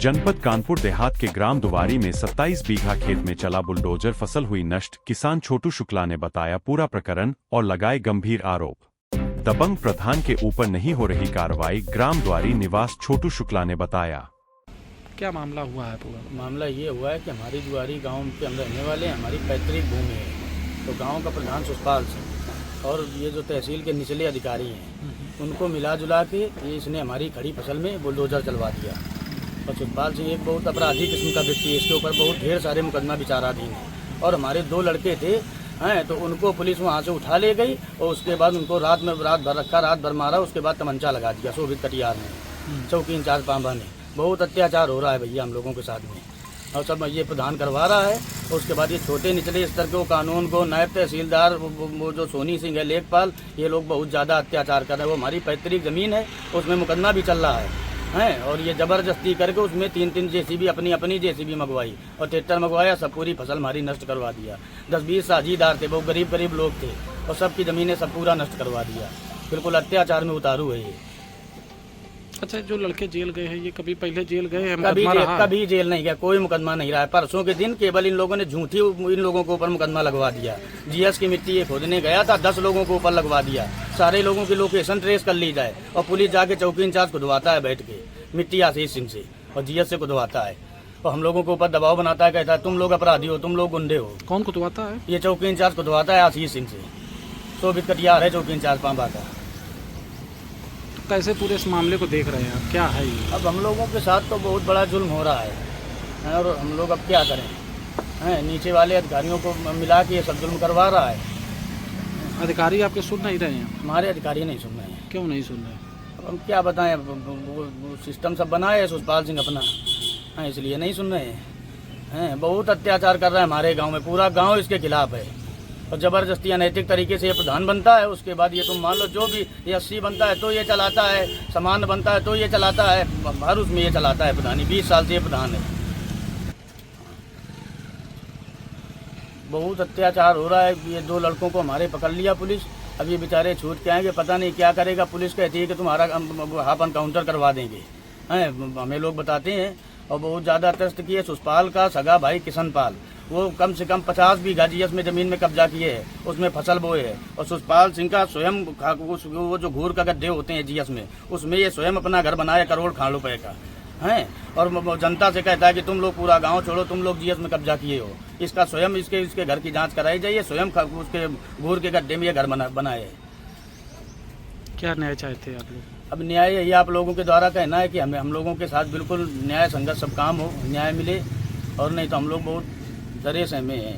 जनपद कानपुर देहात के ग्राम दुवारी में 27 बीघा खेत में चला बुलडोजर, फसल हुई नष्ट। किसान छोटू शुक्ला ने बताया पूरा प्रकरण और लगाए गंभीर आरोप। दबंग प्रधान के ऊपर नहीं हो रही कार्रवाई, ग्राम द्वारी निवास छोटू शुक्ला ने बताया। क्या मामला हुआ है? पूरा मामला ये हुआ है कि हमारी द्वारी गांव के हम रहने वाले हैं, हमारी पैतृक भूमि है। तो गांव का प्रधान सुखपाल सिंह और ये जो तहसील के निचले अधिकारी हैं उनको मिला जुला के ये इसने हमारी खड़ी फसल में बुलडोजर चलवा दिया। और सुखपाल सिंह एक बहुत अपराधी किस्म का व्यक्ति है, इसके ऊपर बहुत ढेर सारे मुकदमा विचाराधीन है। और हमारे 2 लड़के थे हैं, तो उनको पुलिस वहाँ से उठा ले गई और उसके बाद उनको रात भर रखा, रात भर मारा। उसके बाद तमंचा लगा दिया शोभित कटियार ने, चौकी इंचार्ज पांबा ने। बहुत अत्याचार हो रहा है भैया हम लोगों के साथ में, और सब ये प्रधान करवा रहा है। और उसके बाद ये छोटे निचले स्तर के कानून को, नायब तहसीलदार वो जो सोनी सिंह है, लेखपाल, ये लोग बहुत ज़्यादा अत्याचार कर रहे हैं। वो हमारी पैतृक ज़मीन है, उसमें मुकदमा भी चल रहा है और ये ज़बरदस्ती करके उसमें 3 जेसीबी अपनी जेसीबी मंगवाई और ट्रैक्टर मंगवाया, सब पूरी फसल हमारी नष्ट करवा दिया। 10-20 साझीदार थे, बहुत गरीब लोग थे और सबकी ज़मीनें सब पूरा नष्ट करवा दिया। बिल्कुल अत्याचार में उतारू है ये। अच्छा, जो लड़के जेल गए हैं, ये कभी पहले जेल गए हैं? कभी जेल नहीं गया, कोई मुकदमा नहीं रहा है। परसों के दिन केवल इन लोगों ने झूठी इन लोगों के ऊपर मुकदमा लगवा दिया। जीएस की मिट्टी ये खोदने गया था, 10 लोगों के ऊपर लगवा दिया। सारे लोगों की लोकेशन ट्रेस कर ली जाए और पुलिस जाके चौकी इंचार्ज खुदवाता है बैठ के, मिट्टी आशीष सिंह से और जीएस से खुदवाता है और हम लोगों के ऊपर दबाव बनाता है, कहता है तुम लोग अपराधी हो, तुम लोग गुंडे हो। कौन खुदवाता है? ये चौकी इंचार्ज खुदवाता है आशीष सिंह से, शोभित कटियार है चौकी इंचार्ज पांबा का। कैसे पूरे इस मामले को देख रहे हैं आप? क्या है ये? अब हम लोगों के साथ तो बहुत बड़ा जुल्म हो रहा है और हम लोग अब क्या करें? नीचे वाले अधिकारियों को मिला के ये सब जुल्म करवा रहा है। अधिकारी आपके सुन नहीं रहे हैं? हमारे अधिकारी नहीं सुन रहे हैं। क्यों नहीं सुन रहे? अब हम क्या बताएं, वो सिस्टम सब बनाए है सुखपाल सिंह अपना, इसलिए नहीं सुन रहे हैं। बहुत अत्याचार कर रहा है हमारे गाँव में, पूरा गाँव इसके खिलाफ है और जबरदस्ती अनैतिक तरीके से ये प्रधान बनता है। उसके बाद ये तुम मान लो जो भी ये 80 बनता है तो ये चलाता है, सामान बनता है तो ये चलाता है, हर उसमें ये चलाता है प्रधानी। 20 साल से ये प्रधान है। बहुत अत्याचार हो रहा है। ये 2 लड़कों को हमारे पकड़ लिया पुलिस, अब ये बेचारे छूट के आएंगे, पता नहीं क्या करेगा। पुलिस कहती है कि तुम्हारा हाफ एनकाउंटर करवा देंगे, हमें लोग बताते हैं। और बहुत ज़्यादा त्रस्त किए। सुखपाल का सगा भाई किशन पाल, वो कम से कम 50 बीघा जीएस में ज़मीन में कब्जा किए है, उसमें फसल बोए है। और सुखपाल सिंह का स्वयं वो जो घूर का गड्ढे होते हैं जीएस में, उसमें ये स्वयं अपना घर बनाया करोड़ खान रुपए का है। और जनता से कहता है कि तुम लोग पूरा गांव छोड़ो, तुम लोग जीएस में कब्जा किए हो। इसका स्वयं इसके घर की जांच कराई जाइए, स्वयं उसके घूर के गड्ढे में ये घर बनाए। क्या न्याय चाहते हैं आप लोग? अब न्याय यही आप लोगों के द्वारा कहना है कि हम लोगों के साथ बिल्कुल न्याय संगत सब काम हो, न्याय मिले, और नहीं तो हम लोग बहुत डरे सहमे हैं।